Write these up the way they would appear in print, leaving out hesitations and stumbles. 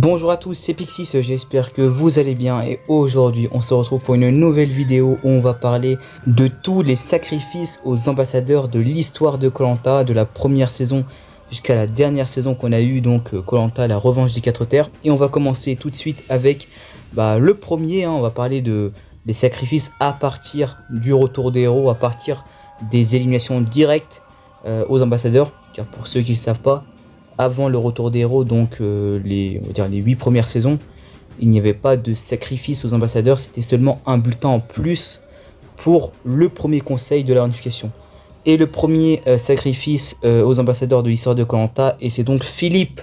Bonjour à tous, c'est Pixis, j'espère que vous allez bien et aujourd'hui on se retrouve pour une nouvelle vidéo où on va parler de tous les sacrifices aux ambassadeurs de l'histoire de koh, de la première saison jusqu'à la dernière saison qu'on a eu, donc koh, la revanche des 4 terres. Et on va commencer tout de suite avec le premier, on va parler des sacrifices à partir du retour des héros, à partir des éliminations directes aux ambassadeurs, car pour ceux qui ne le savent pas, avant le retour des héros, donc on va dire les 8 premières saisons, il n'y avait pas de sacrifice aux ambassadeurs, c'était seulement un bulletin en plus pour le premier conseil de la réunification. Et le premier sacrifice aux ambassadeurs de l'histoire de koh, et c'est donc Philippe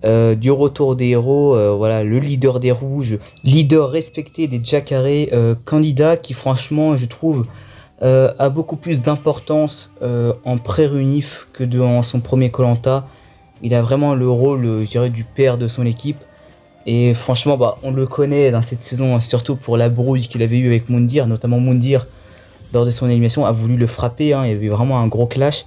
du retour des héros, voilà, le leader des rouges, leader respecté des Jacare, candidat qui franchement je trouve a beaucoup plus d'importance en pré-réunif que dans son premier koh. Il a vraiment le rôle, je dirais, du père de son équipe. Et franchement, on le connaît dans cette saison, surtout pour la brouille qu'il avait eu avec Moundir. Notamment Moundir, lors de son élimination, a voulu le frapper. Il y avait vraiment un gros clash.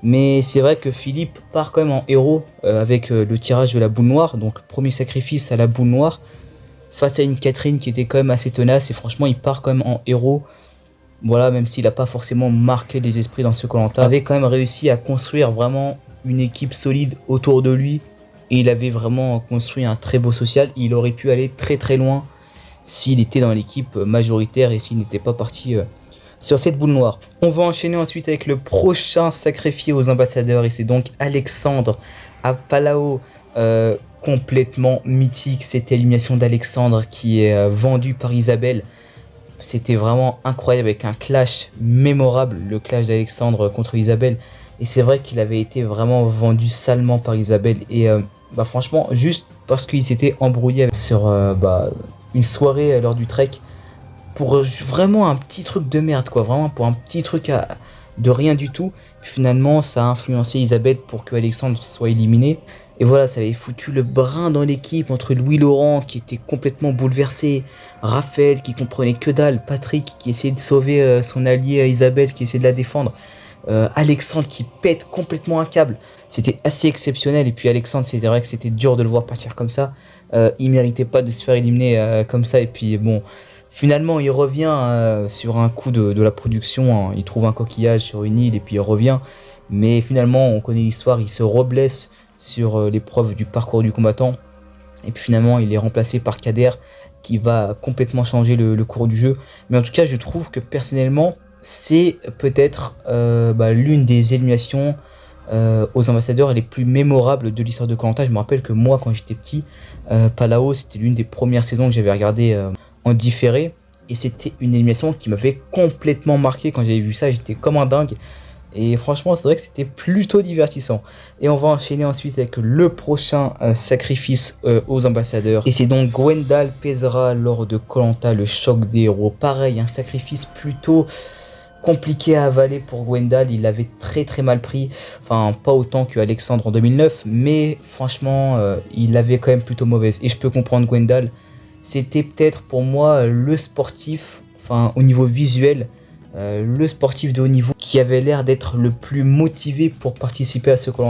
Mais c'est vrai que Philippe part quand même en héros avec le tirage de la boule noire. Donc premier sacrifice à la boule noire. Face à une Catherine qui était quand même assez tenace. Et franchement, il part quand même en héros. Voilà, même s'il n'a pas forcément marqué les esprits dans ce koh, avait quand même réussi à construire vraiment une équipe solide autour de lui et il avait vraiment construit un très beau social. Il aurait pu aller très très loin s'il était dans l'équipe majoritaire et s'il n'était pas parti sur cette boule noire. On va enchaîner ensuite avec le prochain sacrifié aux ambassadeurs et c'est donc Alexandre à Palau, complètement mythique cette élimination d'Alexandre qui est vendue par Isabelle. C'était vraiment incroyable avec un clash mémorable, le clash d'Alexandre contre Isabelle. Et c'est vrai qu'il avait été vraiment vendu salement par Isabelle. Et franchement, juste parce qu'il s'était embrouillé sur une soirée lors du trek. Pour vraiment un petit truc de merde, quoi. Vraiment pour un petit truc de rien du tout. Puis finalement, ça a influencé Isabelle pour que Alexandre soit éliminé. Et voilà, ça avait foutu le brin dans l'équipe entre Louis Laurent qui était complètement bouleversé, Raphaël qui comprenait que dalle, Patrick qui essayait de sauver son allié Isabelle qui essayait de la défendre. Alexandre qui pète complètement un câble. C'était assez exceptionnel. Et puis Alexandre, c'est vrai que c'était dur de le voir partir comme ça. Il méritait pas de se faire éliminer comme ça. Et puis bon, finalement il revient sur un coup de la production, hein. Il trouve un coquillage sur une île et puis il revient. Mais finalement on connaît l'histoire, il se reblesse sur l'épreuve du parcours du combattant. Et puis finalement il est remplacé par Kader qui va complètement changer le cours du jeu. Mais en tout cas je trouve que personnellement c'est peut-être l'une des éliminations aux ambassadeurs les plus mémorables de l'histoire de koh. Je me rappelle que moi quand j'étais petit, Palau c'était l'une des premières saisons que j'avais regardé en différé. Et c'était une élimination qui m'avait complètement marqué. Quand j'avais vu ça, j'étais comme un dingue. Et franchement, c'est vrai que c'était plutôt divertissant. Et on va enchaîner ensuite avec le prochain sacrifice aux ambassadeurs. Et c'est donc Gwendal pèsera lors de koh, le choc des héros. Pareil, un sacrifice plutôt compliqué à avaler pour Gwendal. Il l'avait très très mal pris. Enfin, pas autant que Alexandre en 2009. Mais franchement, il l'avait quand même plutôt mauvaise. Et je peux comprendre Gwendal. C'était peut-être pour moi le sportif, enfin au niveau visuel, le sportif de haut niveau qui avait l'air d'être le plus motivé pour participer à ce koh.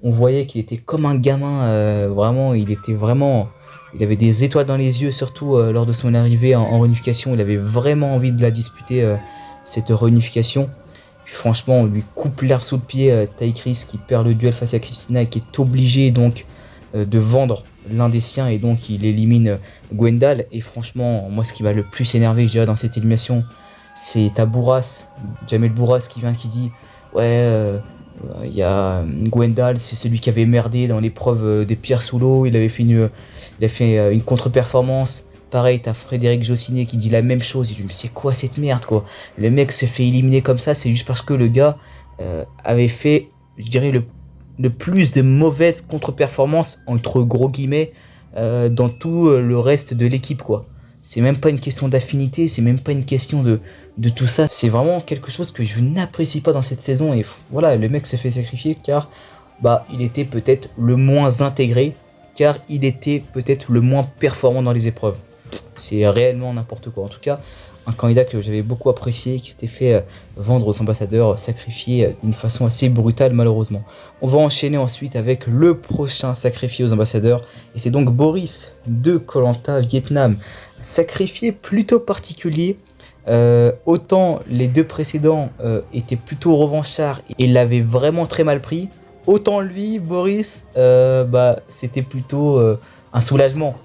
On voyait qu'il était comme un gamin, vraiment, il avait des étoiles dans les yeux, surtout lors de son arrivée en réunification. Il avait vraiment envie de la disputer, cette réunification. Puis franchement, on lui coupe l'herbe sous le pied, Ty Chris qui perd le duel face à Christina et qui est obligé donc de vendre l'un des siens et donc il élimine Gwendal. Et franchement, moi ce qui m'a le plus énervé, je dirais, dans cette élimination, c'est ta Bourras, Jamel Bourras qui vient qui dit ouais, il y a Gwendal, c'est celui qui avait merdé dans l'épreuve des pierres sous l'eau, il a fait une contre-performance. Pareil, t'as Frédéric Jossinet qui dit la même chose. Il dit mais c'est quoi cette merde, quoi? Le mec se fait éliminer comme ça, c'est juste parce que le gars avait fait, je dirais, le plus de mauvaises contre-performances entre gros guillemets dans tout le reste de l'équipe, quoi. C'est même pas une question d'affinité, c'est même pas une question de tout ça. C'est vraiment quelque chose que je n'apprécie pas dans cette saison. Et voilà, le mec se fait sacrifier car il était peut-être le moins intégré, car il était peut-être le moins performant dans les épreuves. C'est réellement n'importe quoi. En tout cas, un candidat que j'avais beaucoup apprécié, qui s'était fait vendre aux ambassadeurs, sacrifié d'une façon assez brutale malheureusement. On va enchaîner ensuite avec le prochain sacrifié aux ambassadeurs, et c'est donc Boris de koh Vietnam. Sacrifié plutôt particulier. Autant les deux précédents étaient plutôt revanchards et l'avaient vraiment très mal pris, autant lui, Boris, c'était plutôt un soulagement.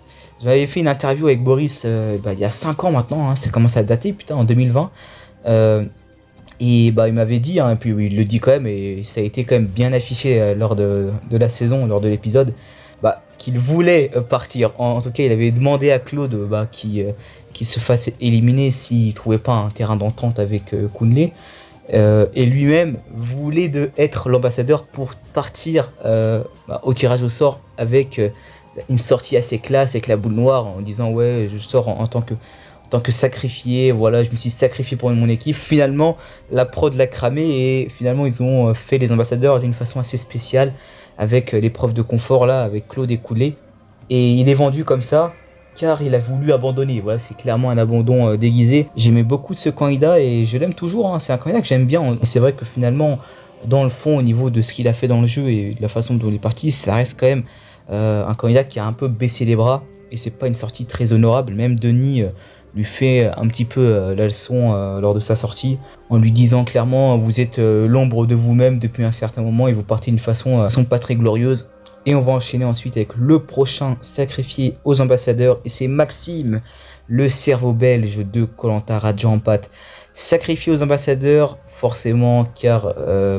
J'avais fait une interview avec Boris il y a 5 ans maintenant, hein, ça commence à dater, putain, en 2020. Il m'avait dit, hein, et puis oui, il le dit quand même, et ça a été quand même bien affiché lors de la saison, lors de l'épisode, qu'il voulait partir. En tout cas, il avait demandé à Claude qu'il se fasse éliminer s'il trouvait pas un terrain d'entente avec Kunle. Et lui-même voulait être l'ambassadeur pour partir au tirage au sort avec une sortie assez classe avec la boule noire en disant ouais, je sors en tant que sacrifié, voilà, je me suis sacrifié pour mon équipe. Finalement la prod l'a cramé et finalement ils ont fait les ambassadeurs d'une façon assez spéciale avec l'épreuve de confort là avec Claude et Kunle, et il est vendu comme ça car il a voulu abandonner. Voilà, c'est clairement un abandon déguisé. J'aimais beaucoup ce candidat et je l'aime toujours, hein. C'est un candidat que j'aime bien. C'est vrai que finalement, dans le fond, au niveau de ce qu'il a fait dans le jeu et de la façon dont il est parti, ça reste quand même un candidat qui a un peu baissé les bras. Et c'est pas une sortie très honorable. Même Denis lui fait un petit peu la leçon lors de sa sortie, en lui disant clairement vous êtes l'ombre de vous-même depuis un certain moment et vous partez d'une façon pas très glorieuse. Et on va enchaîner ensuite avec le prochain sacrifié aux ambassadeurs, et c'est Maxime, le cerveau belge de koh Raja Ampat. Sacrifié aux ambassadeurs, forcément, car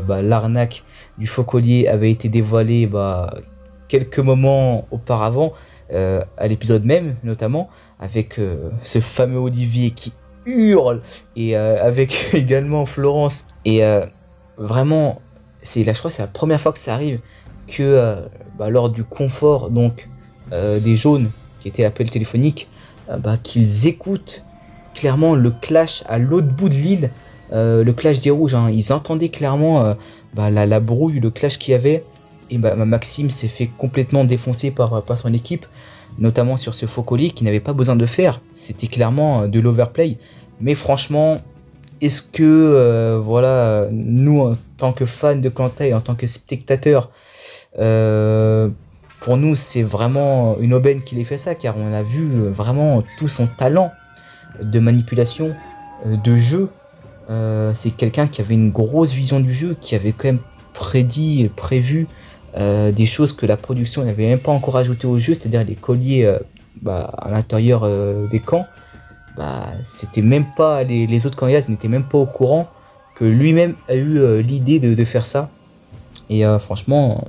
l'arnaque du faux collier avait été dévoilée quelques moments auparavant, à l'épisode même notamment, avec ce fameux Olivier qui hurle, et avec également Florence. Et vraiment, je crois que c'est la première fois que ça arrive que lors du confort donc des jaunes, qui était l'appel téléphonique, qu'ils écoutent clairement le clash à l'autre bout de l'île, le clash des rouges, hein. Ils entendaient clairement la brouille, le clash qu'il y avait, et Maxime s'est fait complètement défoncer par son équipe, notamment sur ce faux collier qui n'avait pas besoin de faire. C'était clairement de l'overplay, mais franchement, est-ce que nous en tant que fans de koh et en tant que spectateurs, pour nous c'est vraiment une aubaine qu'il ait fait ça, car on a vu vraiment tout son talent de manipulation, de jeu. C'est quelqu'un qui avait une grosse vision du jeu, qui avait quand même prévu des choses que la production n'avait même pas encore ajoutées au jeu, c'est-à-dire les colliers à l'intérieur des camps. C'était même pas les autres candidats n'étaient même pas au courant que lui-même a eu l'idée de faire ça. Et franchement,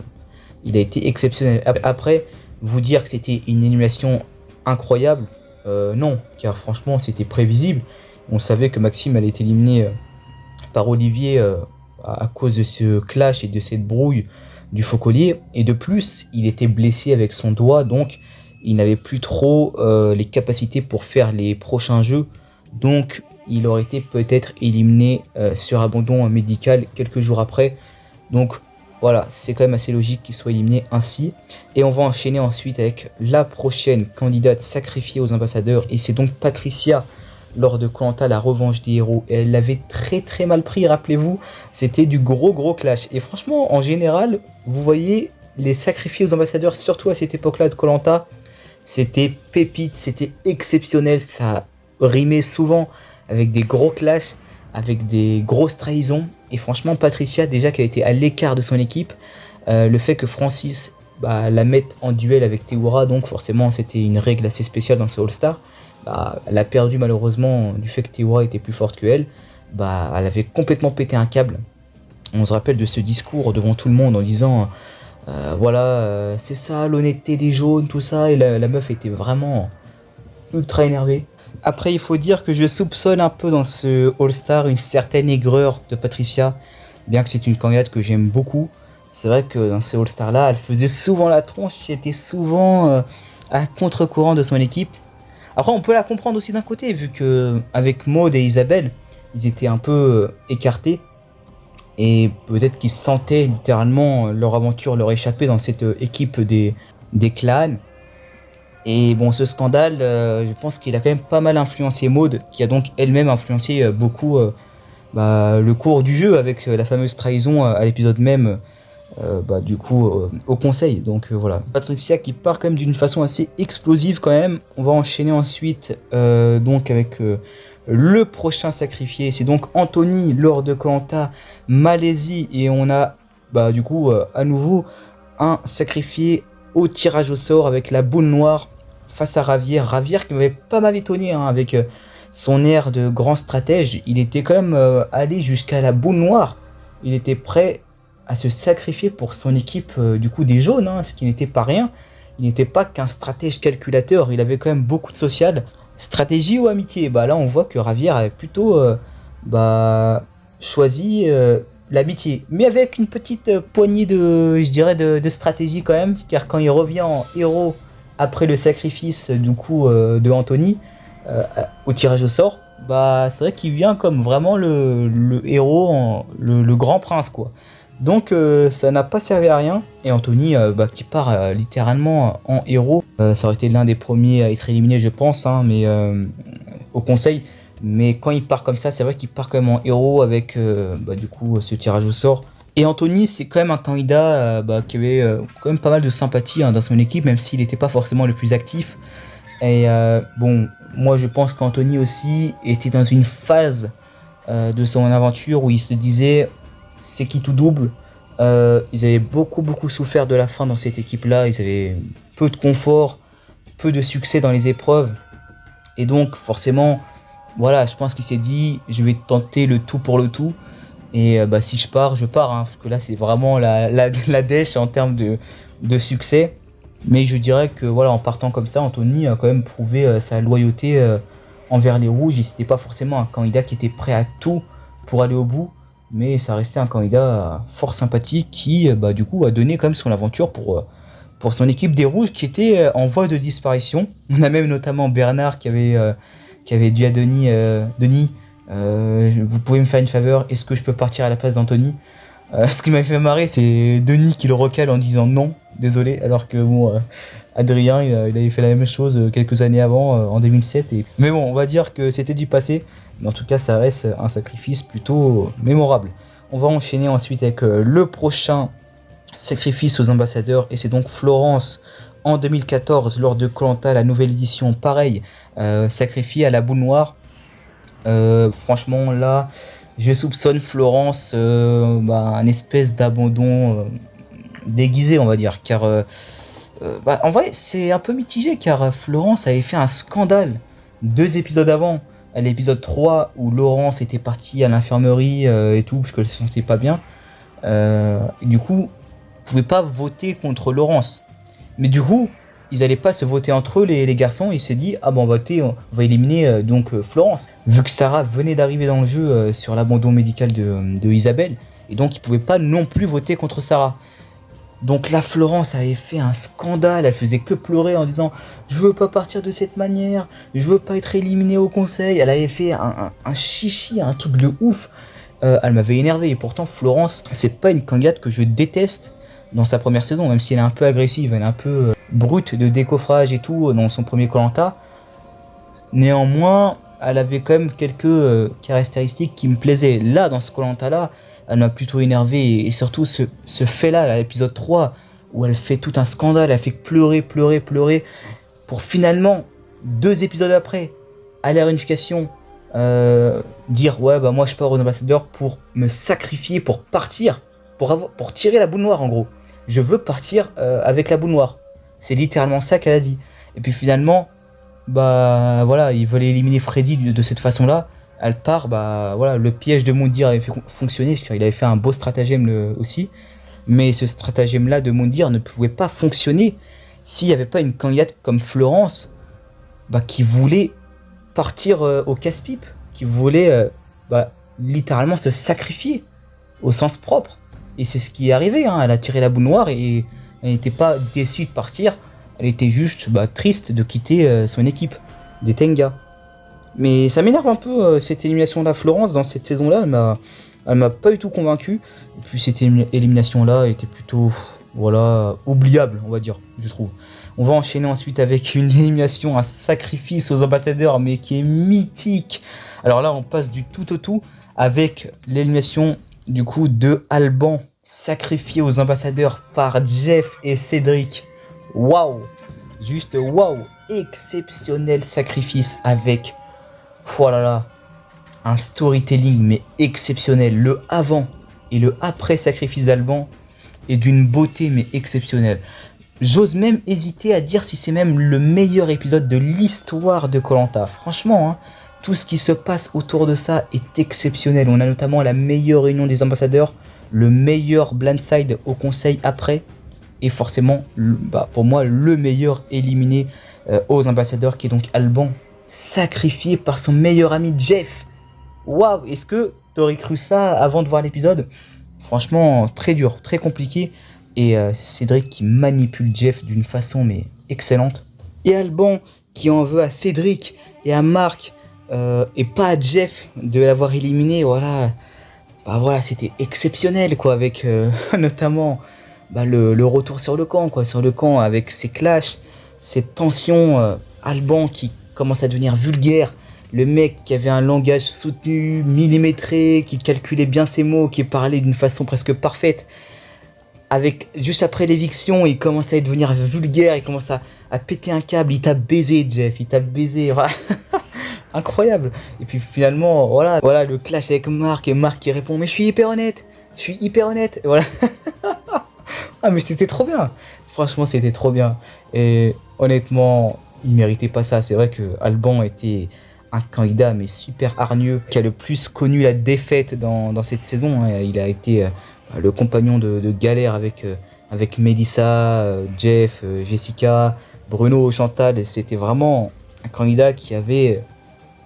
il a été exceptionnel. Après, vous dire que c'était une élimination incroyable, non, car franchement c'était prévisible. On savait que Maxime allait être éliminé par Olivier à cause de ce clash et de cette brouille du faux collier. Et de plus, il était blessé avec son doigt, donc il n'avait plus trop les capacités pour faire les prochains jeux. Donc il aurait été peut-être éliminé sur abandon médical quelques jours après. Donc voilà, c'est quand même assez logique qu'il soit éliminé ainsi. Et on va enchaîner ensuite avec la prochaine candidate sacrifiée aux ambassadeurs, et c'est donc Patricia lors de koh la revanche des héros. Et elle l'avait très très mal pris, rappelez-vous, c'était du gros clash. Et franchement, en général, vous voyez, les sacrifiés aux ambassadeurs, surtout à cette époque-là de koh, c'était pépite, c'était exceptionnel, ça rimait souvent avec des gros clashs, avec des grosses trahisons. Et franchement, Patricia, déjà qu'elle était à l'écart de son équipe, le fait que Francis la mette en duel avec Théoura, donc forcément c'était une règle assez spéciale dans ce All-Star, elle a perdu malheureusement du fait que Théoura était plus forte qu'elle. Elle avait complètement pété un câble. On se rappelle de ce discours devant tout le monde en disant c'est ça l'honnêteté des jaunes, tout ça, et la meuf était vraiment ultra énervée. Après, il faut dire que je soupçonne un peu dans ce All-Star une certaine aigreur de Patricia, bien que c'est une candidate que j'aime beaucoup. C'est vrai que dans ce All-Star là, elle faisait souvent la tronche, c'était souvent à contre-courant de son équipe. Après, on peut la comprendre aussi d'un côté, vu que avec Maud et Isabelle, ils étaient un peu écartés, et peut-être qu'ils sentaient littéralement leur aventure leur échapper dans cette équipe des clans. Et bon, ce scandale, je pense qu'il a quand même pas mal influencé Maud, qui a donc elle-même influencé beaucoup le cours du jeu avec la fameuse trahison à l'épisode même, au conseil. Donc voilà. Patricia qui part quand même d'une façon assez explosive quand même. On va enchaîner ensuite donc avec le prochain sacrifié. C'est donc Anthony lors de koh Malaisie. Et on a à nouveau un sacrifié au tirage au sort avec la boule noire face à Ravière. Ravière qui m'avait pas mal étonné avec son air de grand stratège. Il était quand même allé jusqu'à la boule noire. Il était prêt à se sacrifier pour son équipe des jaunes, ce qui n'était pas rien. Il n'était pas qu'un stratège calculateur, il avait quand même beaucoup de social. Stratégie ou amitié? Là on voit que Ravière avait plutôt choisi l'amitié, mais avec une petite poignée de stratégie quand même, car quand il revient en héros après le sacrifice de Anthony au tirage au sort, c'est vrai qu'il vient comme vraiment le héros, le grand prince quoi. Donc ça n'a pas servi à rien, et Anthony qui part littéralement en héros, ça aurait été l'un des premiers à être éliminé je pense, mais au conseil. Mais quand il part comme ça, c'est vrai qu'il part quand même en héros avec ce tirage au sort. Et Anthony, c'est quand même un candidat qui avait quand même pas mal de sympathie dans son équipe, même s'il n'était pas forcément le plus actif. Et moi je pense qu'Anthony aussi était dans une phase de son aventure où il se disait c'est qui tout double. Ils avaient beaucoup souffert de la fin dans cette équipe là, ils avaient peu de confort, peu de succès dans les épreuves, et donc forcément voilà, je pense qu'il s'est dit je vais tenter le tout pour le tout, et si je pars, parce que là c'est vraiment la dèche en termes de succès. Mais je dirais que voilà, en partant comme ça, Anthony a quand même prouvé sa loyauté envers les rouges. C'était pas forcément un candidat qui était prêt à tout pour aller au bout, mais ça restait un candidat fort sympathique qui a donné quand même son aventure pour son équipe des rouges qui était en voie de disparition. On a même notamment Bernard qui avait dit à Denis, vous pouvez me faire une faveur, est-ce que je peux partir à la place d'Anthony? Ce qui m'a fait marrer, c'est Denis qui le recale en disant non, désolé, alors que Adrien il avait fait la même chose quelques années avant, en 2007. Mais bon, on va dire que c'était du passé, mais en tout cas ça reste un sacrifice plutôt mémorable. On va enchaîner ensuite avec le prochain sacrifice aux ambassadeurs, et c'est donc Florence en 2014 lors de koh la nouvelle édition, pareil, sacrifiée à la boule noire. Franchement là, je soupçonne Florence un espèce d'abandon déguisé, on va dire, car en vrai c'est un peu mitigé, car Florence avait fait un scandale 2 épisodes avant, à l'épisode 3 où Laurence était partie à l'infirmerie et tout parce qu'elle se sentait pas bien. Du coup, vous pouvez pas voter contre Laurence, mais du coup ils allaient pas se voter entre eux les garçons. Ils se dit on va éliminer Florence, vu que Sarah venait d'arriver dans le jeu sur l'abandon médical de Isabelle, et donc ils pouvaient pas non plus voter contre Sarah. Donc là Florence avait fait un scandale, elle faisait que pleurer en disant je veux pas partir de cette manière, je veux pas être éliminée au conseil. Elle avait fait un chichi, un truc de ouf. Elle m'avait énervé, et pourtant Florence c'est pas une candidate que je déteste dans sa première saison, même si elle est un peu agressive, elle est un peu brute de décoffrage et tout dans son premier koh. Néanmoins elle avait quand même quelques caractéristiques qui me plaisaient. Là dans ce koh là, elle m'a plutôt énervé, et surtout ce fait là, l'épisode 3 où elle fait tout un scandale, elle fait pleurer pour finalement 2 épisodes après à la réunification dire moi je pars aux ambassadeurs pour me sacrifier, pour partir, pour tirer la boule noire. En gros, je veux partir avec la boule noire, c'est littéralement ça qu'elle a dit. Et puis finalement ils veulent éliminer Freddy de cette façon là. Elle part, le piège de Moundir avait fait fonctionner, parce qu'il avait fait un beau stratagème aussi, mais ce stratagème là de Moundir ne pouvait pas fonctionner s'il n'y avait pas une candidate comme Florence qui voulait partir au casse-pipe, qui voulait littéralement se sacrifier au sens propre. Et c'est ce qui est arrivé, elle a tiré la boule noire, et elle n'était pas déçue de partir, elle était juste triste de quitter son équipe des Tenga. Mais ça m'énerve un peu cette élimination de la Florence dans cette saison là, elle m'a pas du tout convaincu. Et puis cette élimination là était plutôt oubliable, on va dire, je trouve. On va enchaîner ensuite avec une élimination, un sacrifice aux ambassadeurs, mais qui est mythique. Alors là, on passe du tout au tout avec l'élimination du coup de Alban, sacrifié aux ambassadeurs par Jeff et Cédric. Waouh, juste waouh, exceptionnel sacrifice avec, voilà, un storytelling mais exceptionnel. Le avant et le après sacrifice d'Alban est d'une beauté mais exceptionnelle. J'ose même hésiter à dire si c'est même le meilleur épisode de l'histoire de koh. Franchement, hein, tout ce qui se passe autour de ça est exceptionnel. On a notamment la meilleure réunion des ambassadeurs, le meilleur blindside au conseil après, et forcément, pour moi, le meilleur éliminé aux ambassadeurs, qui est donc Alban, sacrifié par son meilleur ami Jeff. Waouh, est-ce que t'aurais cru ça avant de voir l'épisode? Franchement, très dur, très compliqué. Et Cédric qui manipule Jeff d'une façon mais excellente. Et Alban qui en veut à Cédric et à Marc et pas à Jeff de l'avoir éliminé. Voilà, voilà, c'était exceptionnel quoi, avec notamment le retour sur le camp quoi, sur le camp avec ses clashs, ces tensions. Alban qui commence à devenir vulgaire. Le mec qui avait un langage soutenu, millimétré, qui calculait bien ses mots, qui parlait d'une façon presque parfaite. Avec juste après l'éviction, il commence à devenir vulgaire, il commence à péter un câble, il t'a baisé Jeff, il t'a baisé, voilà. Incroyable. Et puis finalement, voilà le clash avec Marc, et Marc qui répond mais je suis hyper honnête, et voilà. Ah mais c'était trop bien, franchement c'était trop bien. Et honnêtement, il méritait pas ça. C'est vrai que Alban était un candidat mais super hargneux, qui a le plus connu la défaite dans cette saison, hein. Il a été le compagnon de galère avec Melissa, Jeff, Jessica, Bruno, Chantal. C'était vraiment un candidat qui avait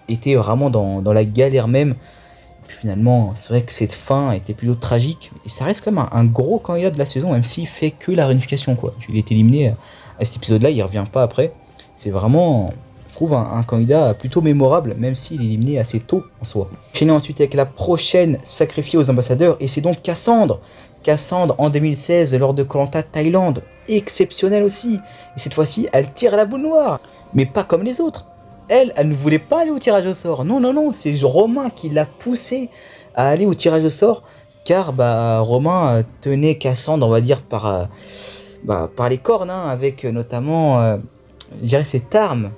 été vraiment dans la galère même. Et puis finalement, c'est vrai que cette fin était plutôt tragique. Et ça reste quand même un gros candidat de la saison, même s'il fait que la réunification, quoi. Il est éliminé à cet épisode-là, il revient pas après. C'est vraiment, je trouve, un candidat plutôt mémorable, même s'il est éliminé assez tôt en soi. Enchaînons ensuite avec la prochaine sacrifiée aux ambassadeurs, et c'est donc Cassandre. Cassandre en 2016 lors de koh Thaïlande, exceptionnelle aussi. Et cette fois-ci, elle tire la boule noire, mais pas comme les autres. Elle ne voulait pas aller au tirage au sort. Non, c'est Romain qui l'a poussée à aller au tirage au sort, car Romain tenait Cassandre, on va dire, par les cornes, hein, avec notamment... je dirais cette arme,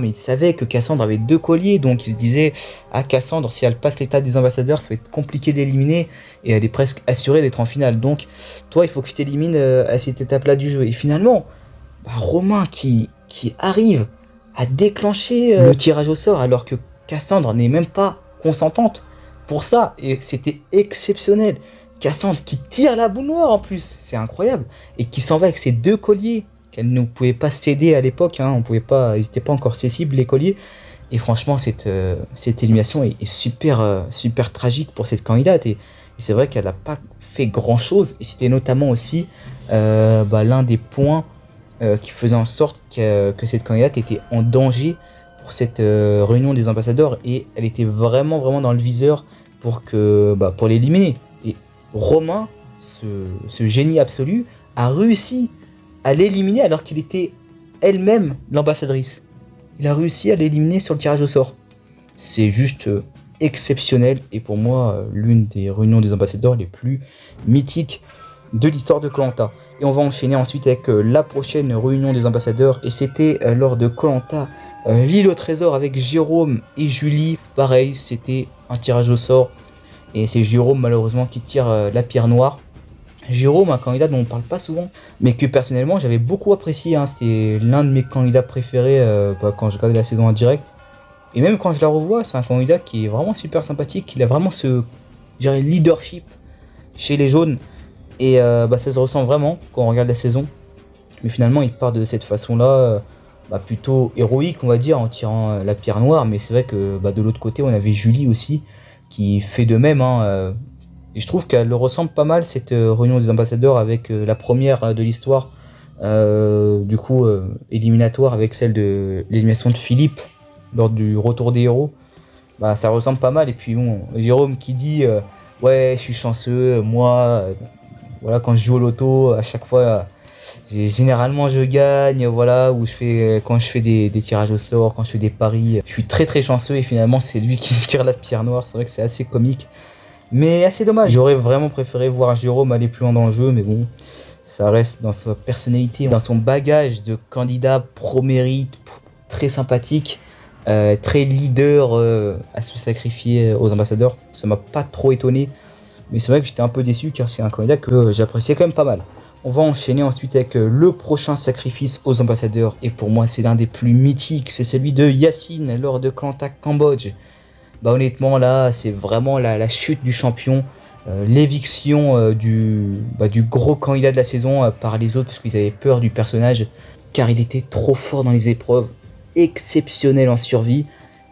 il savait que Cassandre avait 2 colliers, donc il disait à Cassandre, si elle passe l'étape des ambassadeurs, ça va être compliqué d'éliminer, et elle est presque assurée d'être en finale, donc toi il faut que je t'élimine à cette étape là du jeu. Et finalement, Romain qui arrive à déclencher le tirage au sort, alors que Cassandre n'est même pas consentante pour ça, et c'était exceptionnel. Cassandre qui tire la boule noire en plus, c'est incroyable, et qui s'en va avec ses 2 colliers, qu'elle ne pouvait pas céder à l'époque, hein, ils n'étaient pas encore cessibles les colliers. Et franchement, cette élimination est super tragique pour cette candidate. Et c'est vrai qu'elle n'a pas fait grand chose. Et c'était notamment aussi l'un des points qui faisait en sorte que cette candidate était en danger pour cette réunion des ambassadeurs. Et elle était vraiment dans le viseur pour l'éliminer. Et Romain, ce génie absolu, a réussi à l'éliminer alors qu'il était elle-même l'ambassadrice. Il a réussi à l'éliminer sur le tirage au sort. C'est juste exceptionnel, et pour moi l'une des réunions des ambassadeurs les plus mythiques de l'histoire de koh. Et on va enchaîner ensuite avec la prochaine réunion des ambassadeurs, et c'était lors de koh l'île au trésor avec Jérôme et Julie. Pareil, c'était un tirage au sort, et c'est Jérôme malheureusement qui tire la pierre noire. Jérôme, un candidat dont on parle pas souvent, mais que personnellement j'avais beaucoup apprécié, hein. C'était l'un de mes candidats préférés quand je regardais la saison en direct. Et même quand je la revois, c'est un candidat qui est vraiment super sympathique. Il a vraiment ce leadership chez les jaunes. Et ça se ressent vraiment quand on regarde la saison. Mais finalement il part de cette façon-là, plutôt héroïque on va dire, en tirant la pierre noire. Mais c'est vrai que de l'autre côté on avait Julie aussi, qui fait de même, hein. Et je trouve qu'elle ressemble pas mal, cette réunion des ambassadeurs, avec la première de l'histoire, éliminatoire, avec celle de l'élimination de Philippe lors du retour des héros. Ça ressemble pas mal. Et puis bon, Jérôme qui dit ouais, je suis chanceux, moi, voilà, quand je joue au loto, à chaque fois Généralement je gagne, voilà, ou quand je fais des tirages au sort, quand je fais des paris, je suis très très chanceux et finalement c'est lui qui tire la pierre noire. C'est vrai que c'est assez comique, mais assez dommage. J'aurais vraiment préféré voir Jérôme aller plus loin dans le jeu, mais bon, ça reste dans sa personnalité, dans son bagage de candidat pro-mérite, très sympathique, très leader à se sacrifier aux ambassadeurs. Ça m'a pas trop étonné, mais c'est vrai que j'étais un peu déçu car c'est un candidat que j'appréciais quand même pas mal. On va enchaîner ensuite avec le prochain sacrifice aux ambassadeurs, et pour moi c'est l'un des plus mythiques, c'est celui de Yacine lors de Koh-Lanta Cambodge. Bah honnêtement là c'est vraiment la chute du champion, l'éviction du gros candidat de la saison par les autres parce qu'ils avaient peur du personnage, car il était trop fort dans les épreuves, exceptionnel en survie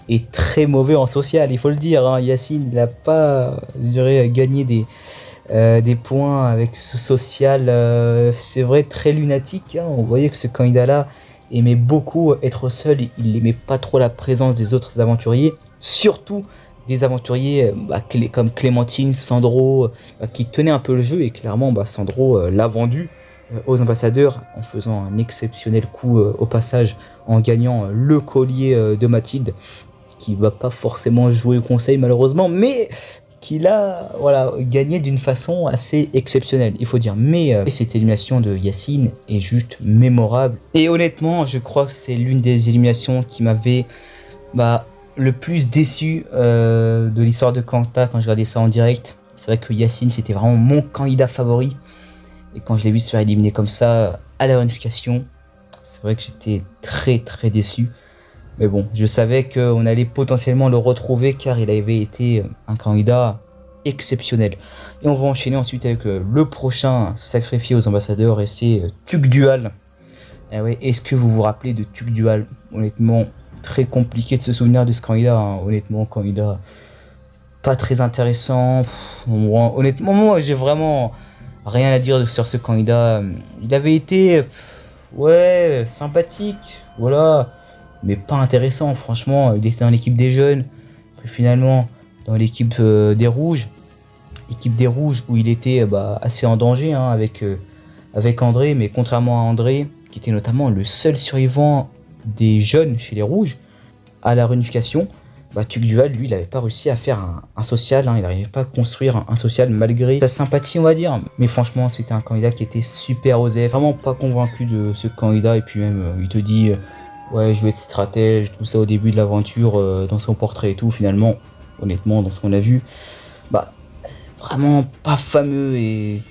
et très mauvais en social, il faut le dire, hein. Yacine il n'a pas, je dirais, gagné des points avec ce social, c'est vrai, très lunatique, hein. On voyait que ce candidat là aimait beaucoup être seul, il n'aimait pas trop la présence des autres aventuriers, surtout des aventuriers comme Clémentine, Sandro, qui tenaient un peu le jeu, et clairement Sandro l'a vendu aux ambassadeurs en faisant un exceptionnel coup au passage, en gagnant le collier de Mathilde, qui va pas forcément jouer au conseil malheureusement, mais qu'il a gagné d'une façon assez exceptionnelle, il faut dire. Mais cette élimination de Yacine est juste mémorable, et honnêtement je crois que c'est l'une des éliminations qui m'avait le plus déçu de l'histoire de Koh-Lanta quand je regardais ça en direct. C'est vrai que Yacine c'était vraiment mon candidat favori, et quand je l'ai vu se faire éliminer comme ça à la réunification, c'est vrai que j'étais très très déçu. Mais bon, je savais qu'on allait potentiellement le retrouver car il avait été un candidat exceptionnel. Et on va enchaîner ensuite avec le prochain sacrifié aux ambassadeurs, et c'est Tugdual. Et ouais, est-ce que vous vous rappelez de Tugdual? Honnêtement, très compliqué de se souvenir de ce candidat, hein. Honnêtement, candidat pas très intéressant. Honnêtement, moi j'ai vraiment rien à dire sur ce candidat. Il avait été sympathique, voilà, mais pas intéressant. Franchement, il était dans l'équipe des jeunes, puis finalement dans l'équipe des rouges, où il était assez en danger, hein, avec André, mais contrairement à André, qui était notamment le seul survivant des jeunes chez les rouges à la réunification, Tugdual, lui, il n'avait pas réussi à faire un social, hein. Il n'arrivait pas à construire un social malgré sa sympathie, on va dire. Mais franchement, c'était un candidat qui était super osé, vraiment pas convaincu de ce candidat. Et puis même, il te dit ouais, je veux être stratège, tout ça au début de l'aventure, dans son portrait et tout. Finalement, honnêtement, dans ce qu'on a vu, vraiment pas fameux et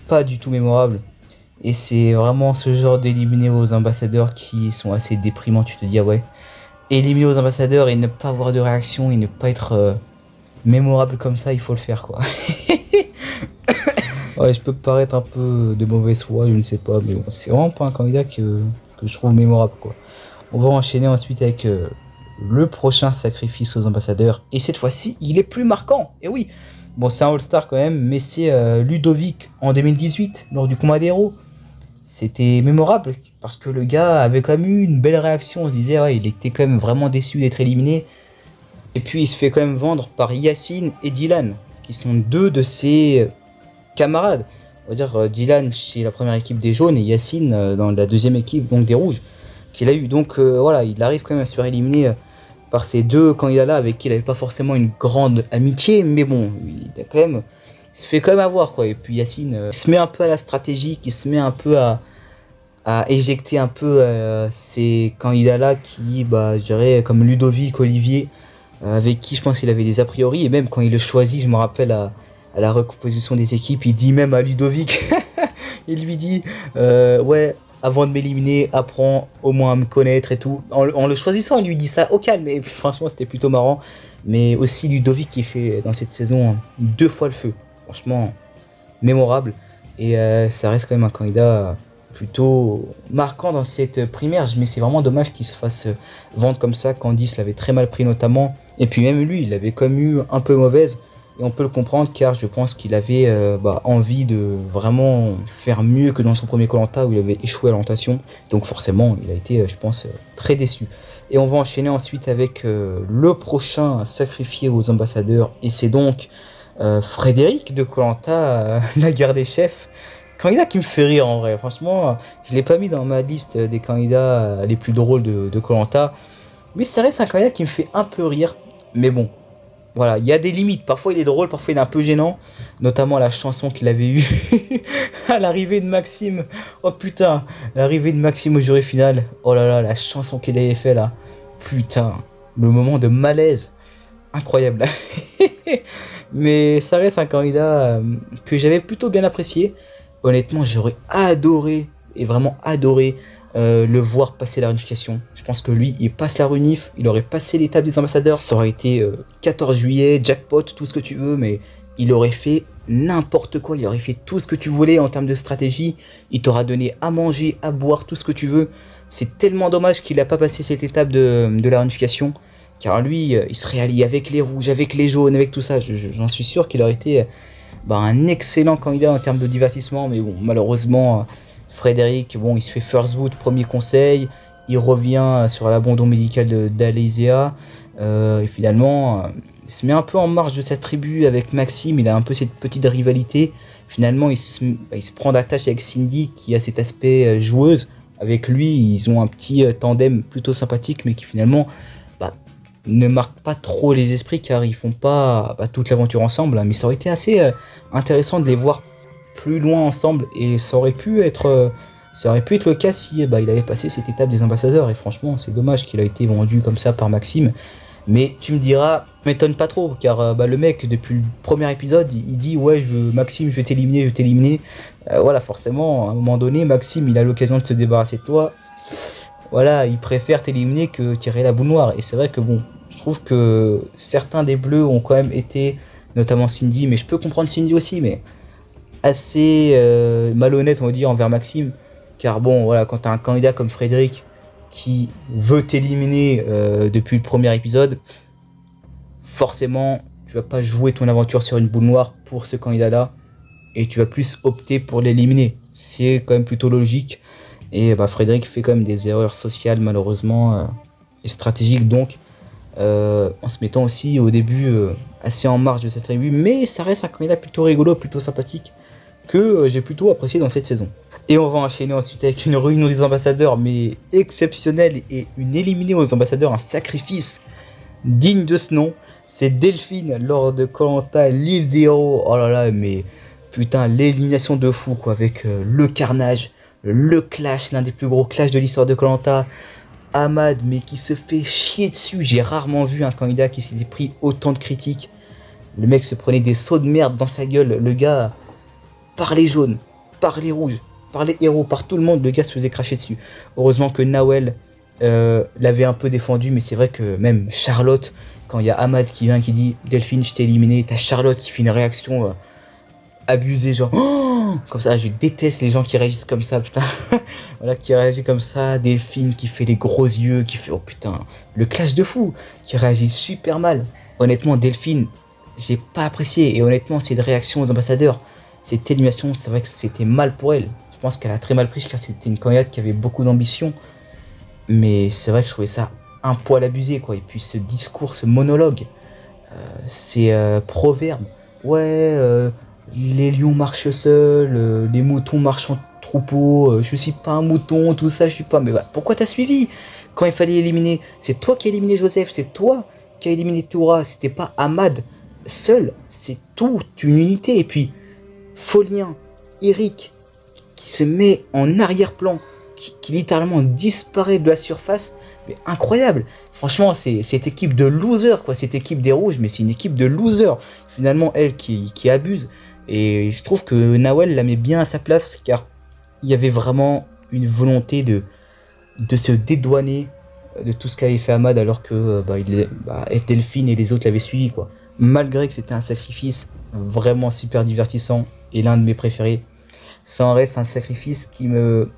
pas du tout mémorable. Et c'est vraiment ce genre d'éliminer aux ambassadeurs qui sont assez déprimants. Tu te dis, ah ouais, éliminer aux ambassadeurs et ne pas avoir de réaction et ne pas être mémorable comme ça, il faut le faire, quoi. Ouais, je peux paraître un peu de mauvaise foi, je ne sais pas, mais bon, c'est vraiment pas un candidat que je trouve mémorable, quoi. On va enchaîner ensuite avec le prochain sacrifice aux ambassadeurs, et cette fois-ci, il est plus marquant. Et oui, bon, c'est un All-Star quand même, mais c'est Ludovic en 2018 lors du combat des héros. C'était mémorable parce que le gars avait quand même eu une belle réaction. On se disait, ouais, il était quand même vraiment déçu d'être éliminé. Et puis il se fait quand même vendre par Yacine et Dylan, qui sont deux de ses camarades. On va dire Dylan chez la première équipe des jaunes et Yacine dans la deuxième équipe, donc des rouges, qu'il a eu. Donc voilà, il arrive quand même à se faire éliminer par ces deux candidats-là avec qui il n'avait pas forcément une grande amitié. Mais bon, il a quand même... il se fait quand même avoir, quoi. Et puis Yacine se met un peu à la stratégie, qui se met un peu à éjecter un peu ces candidats-là qui, je dirais, comme Ludovic, Olivier, avec qui je pense qu'il avait des a priori. Et même quand il le choisit, je me rappelle à la recomposition des équipes, il dit même à Ludovic, il lui dit ouais, avant de m'éliminer, apprends au moins à me connaître et tout. En le choisissant, il lui dit ça au calme. Et franchement, c'était plutôt marrant. Mais aussi Ludovic qui fait dans cette saison 2 fois le feu. Franchement, mémorable. Et ça reste quand même un candidat plutôt marquant dans cette primaire. Mais c'est vraiment dommage qu'il se fasse vendre comme ça. Candice l'avait très mal pris notamment. Et puis même lui, il avait comme eu un peu mauvaise. Et on peut le comprendre car je pense qu'il avait envie de vraiment faire mieux que dans son premier Koh-Lanta où il avait échoué à l'orientation. Donc forcément, il a été, je pense, très déçu. Et on va enchaîner ensuite avec le prochain sacrifié aux ambassadeurs. Et c'est donc Frédéric de Koh-Lanta, la guerre des chefs, candidat qui me fait rire en vrai. Franchement, je l'ai pas mis dans ma liste des candidats les plus drôles de koh, mais ça reste un candidat qui me fait un peu rire. Mais bon, voilà, il y a des limites. Parfois il est drôle, parfois il est un peu gênant. Notamment la chanson qu'il avait eue à l'arrivée de Maxime. Oh putain, l'arrivée de Maxime au jury final. Oh là là, la chanson qu'il avait fait là. Putain, le moment de malaise. Incroyable. Mais ça reste un candidat que j'avais plutôt bien apprécié. Honnêtement, j'aurais adoré, et vraiment adoré, le voir passer la réunification. Je pense que lui, il passe la réunif, il aurait passé l'étape des ambassadeurs. Ça aurait été 14 juillet, jackpot, tout ce que tu veux, mais il aurait fait n'importe quoi. Il aurait fait tout ce que tu voulais en termes de stratégie. Il t'aura donné à manger, à boire, tout ce que tu veux. C'est tellement dommage qu'il n'a pas passé cette étape de la réunification. Car lui, il serait allié avec les rouges, avec les jaunes, avec tout ça. J'en suis sûr qu'il aurait été un excellent candidat en termes de divertissement. Mais bon, malheureusement, Frédéric, bon, il se fait first boot, premier conseil. Il revient sur l'abandon médical d'Alésia. Et finalement, il se met un peu en marge de sa tribu avec Maxime. Il a un peu cette petite rivalité. Finalement, il se prend d'attache avec Cindy, qui a cet aspect joueuse. Avec lui, ils ont un petit tandem plutôt sympathique, mais qui finalement ne marquent pas trop les esprits, car ils font pas toute l'aventure ensemble. Hein. Mais ça aurait été assez intéressant de les voir plus loin ensemble, et ça aurait pu être le cas si il avait passé cette étape des ambassadeurs. Et franchement, c'est dommage qu'il a été vendu comme ça par Maxime. Mais tu me diras, m'étonne pas trop, car le mec, depuis le premier épisode, il dit ouais, Maxime, je vais t'éliminer. Voilà, forcément, à un moment donné, Maxime, il a l'occasion de se débarrasser de toi. Voilà, il préfère t'éliminer que tirer la boule noire. Et c'est vrai que bon, je trouve que certains des bleus ont quand même été, notamment Cindy, mais je peux comprendre Cindy aussi, mais assez malhonnête, on va dire, envers Maxime. Car bon, voilà, quand t'as un candidat comme Frédéric qui veut t'éliminer depuis le premier épisode, forcément, tu vas pas jouer ton aventure sur une boule noire pour ce candidat-là, et tu vas plus opter pour l'éliminer. C'est quand même plutôt logique. Et Frédéric fait quand même des erreurs sociales, malheureusement, et stratégiques, donc, en se mettant aussi au début assez en marge de cette tribu. Mais ça reste un candidat plutôt rigolo, plutôt sympathique, que j'ai plutôt apprécié dans cette saison. Et on va enchaîner ensuite avec une réunion des ambassadeurs, mais exceptionnelle, et une éliminée aux ambassadeurs, un sacrifice digne de ce nom. C'est Delphine lors de koh, l'île des héros. Oh là là, mais putain, l'élimination de fou, quoi, avec le carnage, le clash, l'un des plus gros clashs de l'histoire de koh. Ahmad, mais qui se fait chier dessus. J'ai rarement vu un candidat qui s'était pris autant de critiques. Le mec se prenait des sauts de merde dans sa gueule. Le gars, par les jaunes, par les rouges, par les héros, par tout le monde, le gars se faisait cracher dessus. Heureusement que Nawel l'avait un peu défendu, mais c'est vrai que même Charlotte, quand il y a Ahmad qui vient qui dit Delphine, je t'ai éliminé, t'as Charlotte qui fait une réaction abusée, genre oh, comme ça. Je déteste les gens qui réagissent comme ça, putain. Voilà, qui réagit comme ça. Delphine qui fait les gros yeux, qui fait oh putain, le clash de fou, qui réagit super mal. Honnêtement, Delphine, j'ai pas apprécié, et honnêtement, cette réaction aux ambassadeurs, cette élimination, c'est vrai que c'était mal pour elle. Je pense qu'elle a très mal pris, car c'était une candidate qui avait beaucoup d'ambition. Mais c'est vrai que je trouvais ça un poil abusé, quoi. Et puis ce discours, ce monologue, ces proverbes. Ouais, les lions marchent seuls, les moutons marchent en troupeau, je suis pas un mouton, tout ça, je suis pas... Mais pourquoi t'as suivi quand il fallait éliminer? C'est toi qui as éliminé Joseph, c'est toi qui as éliminé Toura, c'était pas Ahmad seul, c'est toute une unité. Et puis, Folien, Eric, qui se met en arrière-plan, qui littéralement disparaît de la surface, mais incroyable. Franchement, c'est cette équipe de losers, quoi. Cette équipe des rouges, mais c'est une équipe de losers. Finalement, elle qui abuse. Et je trouve que Nawel la met bien à sa place, car il y avait vraiment une volonté de se dédouaner de tout ce qu'avait fait Ahmad, alors que Delphine et les autres l'avaient suivi, quoi. Malgré que c'était un sacrifice vraiment super divertissant et l'un de mes préférés, ça en reste un sacrifice qui me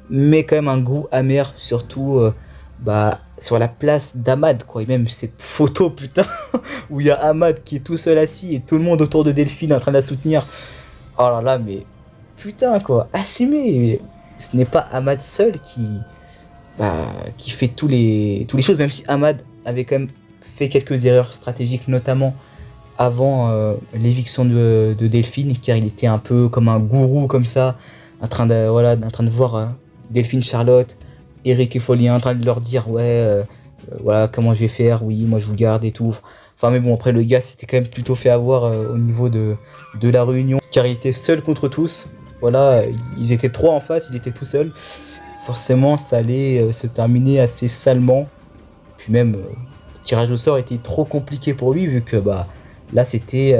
met quand même un goût amer, surtout sur la place d'Ahmad, quoi. Et même cette photo, putain, où il y a Ahmad qui est tout seul assis et tout le monde autour de Delphine en train de la soutenir. Oh là là, mais putain, quoi, assumez. Ce n'est pas Ahmad seul qui fait tous les choses, même si Ahmad avait quand même fait quelques erreurs stratégiques, notamment avant l'éviction de Delphine, car il était un peu comme un gourou comme ça, en train de voir Delphine, Charlotte, Eric et Folien en train de leur dire voilà comment je vais faire, oui moi je vous garde et tout. Enfin mais bon, après le gars s'était quand même plutôt fait avoir au niveau de la réunion, car il était seul contre tous. Voilà, ils étaient 3 en face, il était tout seul. Forcément ça allait se terminer assez salement. Puis même le tirage au sort était trop compliqué pour lui, vu que là c'était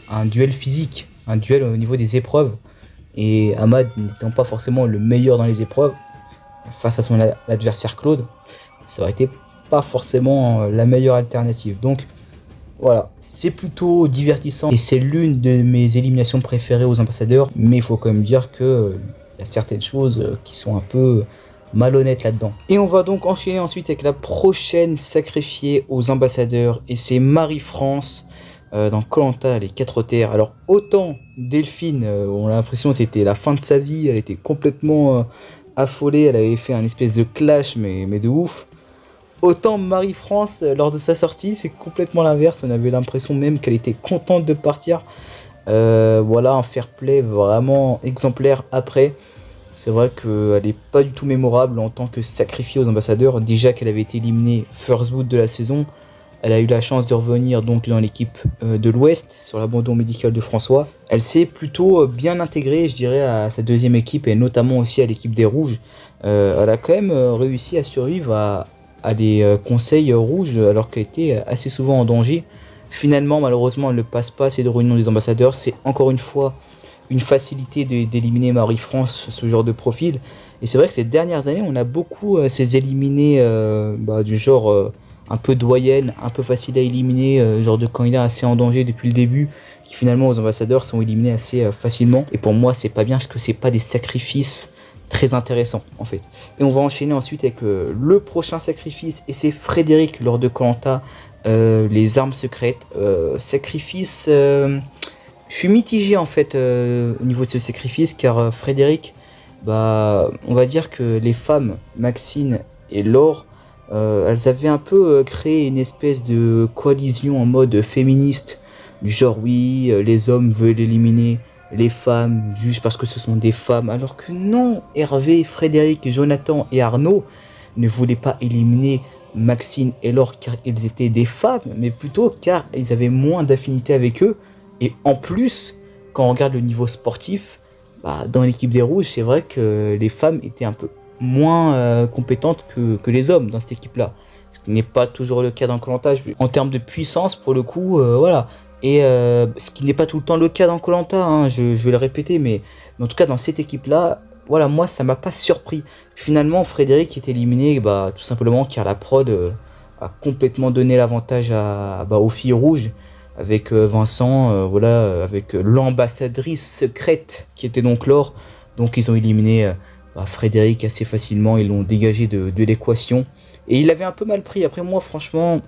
un duel physique, un duel au niveau des épreuves. Et Ahmad n'étant pas forcément le meilleur dans les épreuves, face à son adversaire Claude, ça aurait été pas forcément la meilleure alternative. Donc voilà, c'est plutôt divertissant et c'est l'une de mes éliminations préférées aux ambassadeurs, mais il faut quand même dire que y a certaines choses qui sont un peu malhonnêtes là-dedans. Et on va donc enchaîner ensuite avec la prochaine sacrifiée aux ambassadeurs, et c'est Marie-France dans Koh-Lanta, les 4 terres. Alors autant Delphine, on a l'impression que c'était la fin de sa vie, elle était complètement affolée, elle avait fait un espèce de clash mais de ouf. Autant Marie-France, lors de sa sortie, c'est complètement l'inverse. On avait l'impression même qu'elle était contente de partir. Voilà, un fair play vraiment exemplaire après. C'est vrai qu'elle n'est pas du tout mémorable en tant que sacrifiée aux ambassadeurs. Déjà qu'elle avait été éliminée first boot de la saison. Elle a eu la chance de revenir donc dans l'équipe de l'Ouest, sur l'abandon médical de François. Elle s'est plutôt bien intégrée, je dirais, à sa deuxième équipe et notamment aussi à l'équipe des Rouges. Elle a quand même réussi à survivre à des conseils rouges alors qu'elle était assez souvent en danger. Finalement, malheureusement, elle ne passe pas ces 2 réunions des ambassadeurs. C'est encore une fois une facilité d'éliminer Marie-France, ce genre de profil. Et c'est vrai que ces dernières années, on a beaucoup ces éliminés du genre un peu doyenne, un peu facile à éliminer, genre de candidat assez en danger depuis le début, qui finalement aux ambassadeurs sont éliminés assez facilement. Et pour moi, c'est pas bien parce que c'est pas des sacrifices très intéressant en fait. Et on va enchaîner ensuite avec le prochain sacrifice, et c'est Frédéric lors de Koh-Lanta, les armes secrètes. Sacrifice, je suis mitigé en fait au niveau de ce sacrifice, car Frédéric, on va dire que les femmes, Maxine et Laure, elles avaient un peu créé une espèce de coalition en mode féministe, du genre oui, les hommes veulent éliminer les femmes juste parce que ce sont des femmes, alors que non, Hervé, Frédéric, Jonathan et Arnaud ne voulaient pas éliminer Maxine et Laure car ils étaient des femmes, mais plutôt car ils avaient moins d'affinité avec eux. Et en plus, quand on regarde le niveau sportif, dans l'équipe des Rouges, c'est vrai que les femmes étaient un peu moins compétentes que les hommes dans cette équipe-là. Ce qui n'est pas toujours le cas dans Koh-Lanta. En termes de puissance, pour le coup, voilà. Et ce qui n'est pas tout le temps le cas dans Koh-Lanta, hein, je vais le répéter, mais en tout cas dans cette équipe-là, voilà, moi ça m'a pas surpris. Finalement, Frédéric est éliminé tout simplement car la prod a complètement donné l'avantage aux filles rouges, avec Vincent, avec l'ambassadrice secrète qui était donc Laure. Donc ils ont éliminé Frédéric assez facilement, ils l'ont dégagé de l'équation. Et il avait un peu mal pris. Après moi, franchement,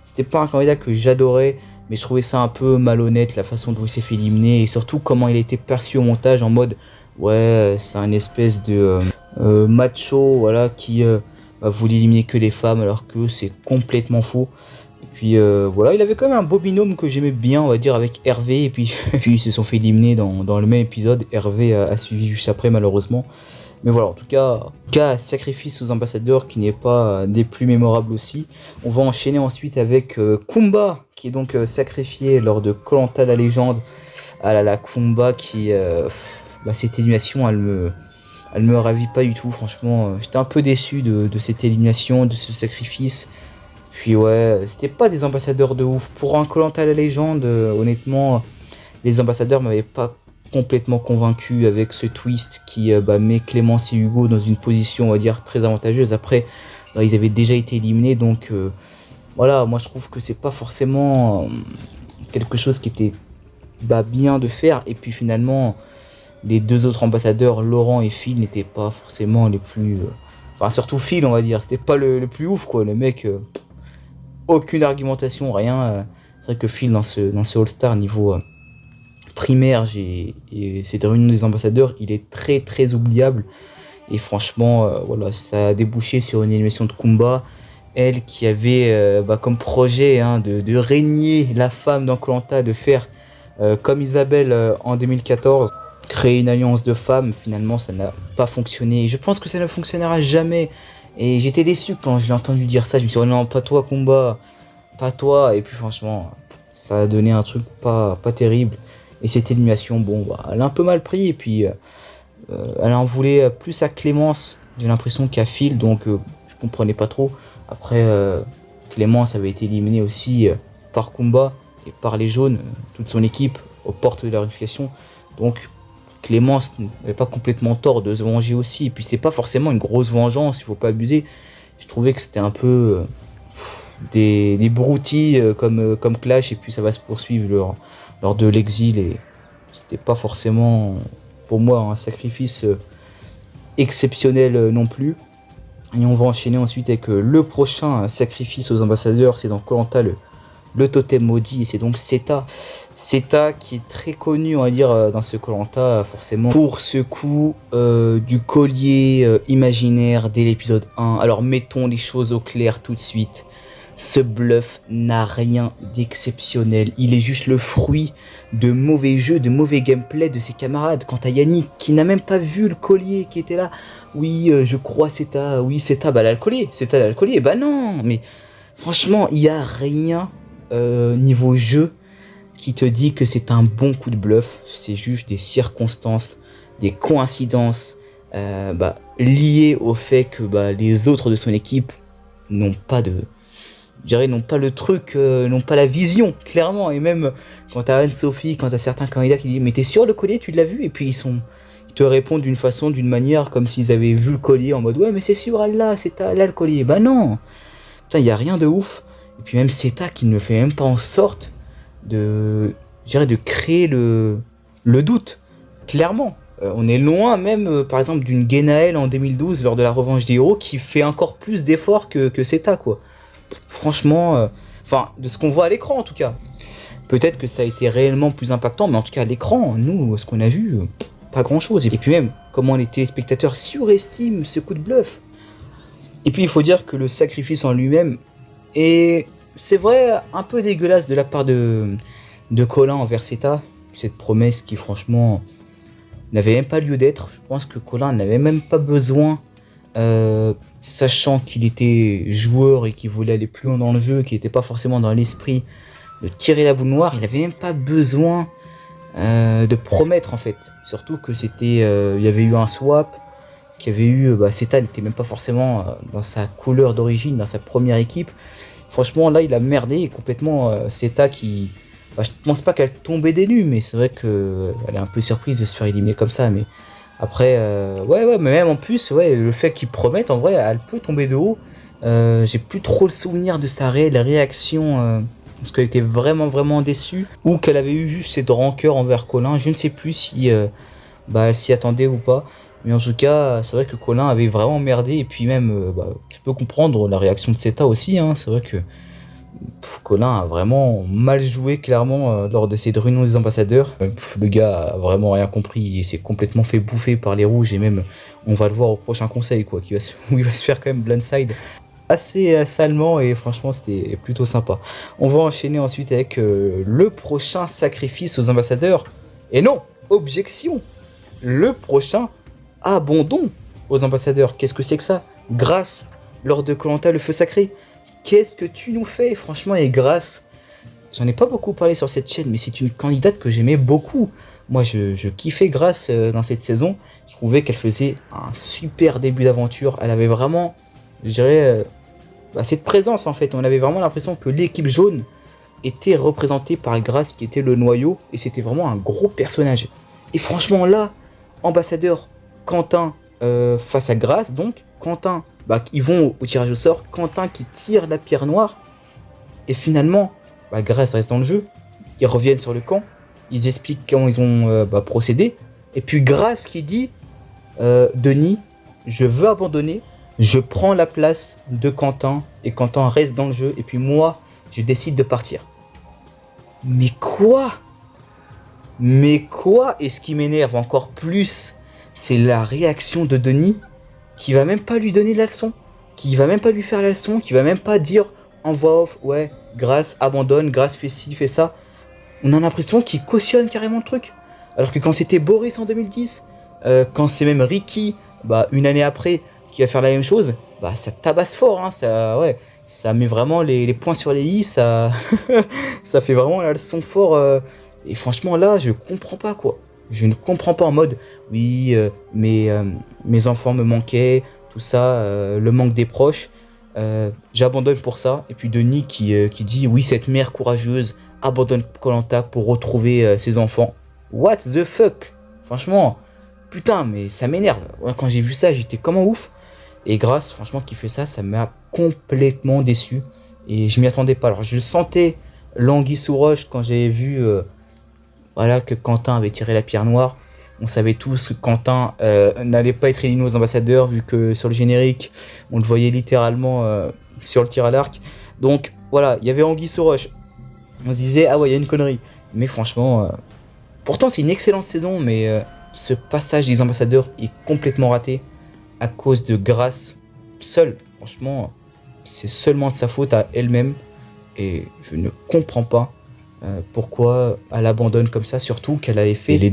c'était pas un candidat que j'adorais, mais je trouvais ça un peu malhonnête la façon dont il s'est fait éliminer, et surtout comment il a été perçu au montage en mode ouais, c'est un espèce de macho, voilà, qui voulait éliminer que les femmes, alors que c'est complètement faux. Et puis voilà, il avait quand même un beau binôme que j'aimais bien, on va dire, avec Hervé, et puis, puis ils se sont fait éliminer dans le même épisode. Hervé a suivi juste après, malheureusement. Mais voilà, en tout cas, sacrifice aux ambassadeurs qui n'est pas des plus mémorables aussi. On va enchaîner ensuite avec Kumba, qui est donc sacrifié lors de Koh-Lanta la légende. Ah là là, Kumba qui... cette élimination, elle me ravit pas du tout, franchement. J'étais un peu déçu de cette élimination, de ce sacrifice. Puis ouais, c'était pas des ambassadeurs de ouf. Pour un Koh-Lanta la légende, honnêtement, les ambassadeurs m'avaient pas complètement convaincu avec ce twist qui met Clémence et Hugo dans une position, on va dire, très avantageuse. Après, ils avaient déjà été éliminés, donc voilà, moi je trouve que c'est pas forcément quelque chose qui était bien de faire. Et puis finalement, les 2 autres ambassadeurs, Laurent et Phil, n'étaient pas forcément les plus... Enfin, surtout Phil, on va dire, c'était pas le plus ouf, quoi. Le mec, aucune argumentation, rien. C'est vrai que Phil, dans ce All-Star, niveau primaire, et cette réunion des ambassadeurs, il est très très oubliable. Et franchement, voilà, ça a débouché sur une élimination de Kumba. Elle qui avait comme projet de régner la femme dans koh, de faire comme Isabelle en 2014, créer une alliance de femmes. Finalement ça n'a pas fonctionné, je pense que ça ne fonctionnera jamais, et j'étais déçu quand je l'ai entendu dire ça. Je me suis dit oh non, pas toi combat, pas toi. Et puis franchement ça a donné un truc pas terrible, et cette élimination, bon bah, elle a un peu mal pris, et puis elle en voulait plus à Clémence, j'ai l'impression, qu'à Phil, donc je comprenais pas trop. Après Clémence avait été éliminée aussi par Kumba et par les jaunes, toute son équipe aux portes de la réunification, donc Clémence n'avait pas complètement tort de se venger aussi. Et puis c'est pas forcément une grosse vengeance, il faut pas abuser. Je trouvais que c'était un peu des broutilles comme Clash, et puis ça va se poursuivre lors de l'exil, et c'était pas forcément pour moi un sacrifice exceptionnel non plus. Et on va enchaîner ensuite avec le prochain sacrifice aux ambassadeurs, c'est dans koh, le totem maudit, et c'est donc Seta. Seta qui est très connu, on va dire, dans ce koh, forcément, pour ce coup du collier imaginaire dès l'épisode 1. Alors mettons les choses au clair tout de suite. Ce bluff n'a rien d'exceptionnel, il est juste le fruit de mauvais jeux, de mauvais gameplay de ses camarades. Quant à Yannick, qui n'a même pas vu le collier, qui était là, oui je crois Seta, oui Seta, bah là le collier, Seta là le collier, bah non. Mais franchement il n'y a rien niveau jeu qui te dit que c'est un bon coup de bluff. C'est juste des circonstances, des coïncidences liées au fait que les autres de son équipe n'ont pas de... je dirais, n'ont pas le truc, n'ont pas la vision, clairement. Et même quand t'as Anne-Sophie, quand t'as certains candidats qui disent mais t'es sûr le collier, tu l'as vu? Et puis ils te répondent d'une façon, d'une manière, comme s'ils avaient vu le collier en mode ouais mais c'est sûr, là, c'est là le collier. Bah non, putain, y a rien de ouf. Et puis même Seta qui ne fait même pas en sorte de, je dirais, de créer le doute, clairement. On est loin même par exemple d'une Genaël en 2012 lors de la revanche des héros, qui fait encore plus d'efforts que Seta, quoi. Franchement, de ce qu'on voit à l'écran en tout cas. Peut-être que ça a été réellement plus impactant, mais en tout cas à l'écran, nous, ce qu'on a vu, pas grand chose. Et puis même, comment les téléspectateurs surestiment ce coup de bluff. Et puis il faut dire que le sacrifice en lui-même est, c'est vrai, un peu dégueulasse de la part de Colin envers Seta. Cette promesse qui franchement n'avait même pas lieu d'être. Je pense que Colin n'avait même pas besoin, sachant qu'il était joueur et qu'il voulait aller plus loin dans le jeu, qu'il n'était pas forcément dans l'esprit de tirer la boule noire, il n'avait même pas besoin de promettre en fait. Surtout que c'était, il y avait eu un swap, qu'il y avait eu, Seta n'était même pas forcément dans sa couleur d'origine, dans sa première équipe. Franchement là il a merdé complètement. Seta qui, je pense pas qu'elle tombait des nues, mais c'est vrai qu'elle est un peu surprise de se faire éliminer comme ça. Mais après, ouais, mais même en plus, ouais, le fait qu'ils promettent, en vrai, elle peut tomber de haut. J'ai plus trop le souvenir de sa réelle réaction, parce qu'elle était vraiment déçue, ou qu'elle avait eu juste cette rancœur envers Colin. Je ne sais plus si elle s'y attendait ou pas. Mais en tout cas, c'est vrai que Colin avait vraiment merdé. Et puis même, je peux comprendre la réaction de Seta aussi. C'est vrai que Colin a vraiment mal joué, clairement, lors de ces réunions des ambassadeurs. Le gars a vraiment rien compris, il s'est complètement fait bouffer par les rouges, et même on va le voir au prochain conseil, quoi, où il va se faire quand même blindside assez salement, et franchement c'était plutôt sympa. On va enchaîner ensuite avec le prochain sacrifice aux ambassadeurs, et non, objection, le prochain abandon aux ambassadeurs. Qu'est-ce que c'est que ça? Grâce, lors de koh le feu sacré, qu'est-ce que tu nous fais? Franchement, et Grâce, j'en ai pas beaucoup parlé sur cette chaîne, mais c'est une candidate que j'aimais beaucoup. Moi je kiffais Grâce dans cette saison. Je trouvais qu'elle faisait un super début d'aventure. Elle avait vraiment, je dirais, cette présence en fait. On avait vraiment l'impression que l'équipe jaune était représentée par Grâce, qui était le noyau, et c'était vraiment un gros personnage. Et franchement là, ambassadeur Quentin face à Grâce, donc Quentin, ils vont au tirage au sort, Quentin qui tire la pierre noire, et finalement Grâce reste dans le jeu. Ils reviennent sur le camp, ils expliquent comment ils ont procédé, et puis Grâce qui dit Denis, je veux abandonner, je prends la place de Quentin, et Quentin reste dans le jeu, et puis moi je décide de partir. Mais quoi? Et ce qui m'énerve encore plus, c'est la réaction de Denis, qui va même pas lui donner la leçon, qui va même pas lui faire la leçon, qui va même pas dire en voix off, ouais, Grasse abandonne, Grasse fait ci, fait ça. On a l'impression qu'il cautionne carrément le truc. Alors que quand c'était Boris en 2010, quand c'est même Ricky, bah, une année après, qui va faire la même chose, bah, ça tabasse fort, hein, ça met vraiment les points sur les i, ça, ça fait vraiment la leçon fort. Et franchement, là, je comprends pas, quoi. Je ne comprends pas en mode, oui, mes enfants me manquaient, tout ça, le manque des proches, j'abandonne pour ça. Et puis Denis qui dit, oui, cette mère courageuse abandonne koh pour retrouver ses enfants. What the fuck? Franchement, putain, mais ça m'énerve. Ouais, quand j'ai vu ça, j'étais comme un ouf. Et Grasse, franchement, qui fait ça, ça m'a complètement déçu. Et je m'y attendais pas. Alors, je sentais l'anguille sous roche quand j'ai vu voilà, que Quentin avait tiré la pierre noire. On savait tous que Quentin n'allait pas être élu aux ambassadeurs, vu que sur le générique, on le voyait littéralement sur le tir à l'arc. Donc, voilà, il y avait anguille sous roche. On se disait, ah ouais, il y a une connerie. Mais franchement, pourtant, c'est une excellente saison, mais ce passage des ambassadeurs est complètement raté à cause de Grasse seule. Franchement, c'est seulement de sa faute à elle-même. Et je ne comprends pas pourquoi elle abandonne comme ça, surtout qu'elle avait fait les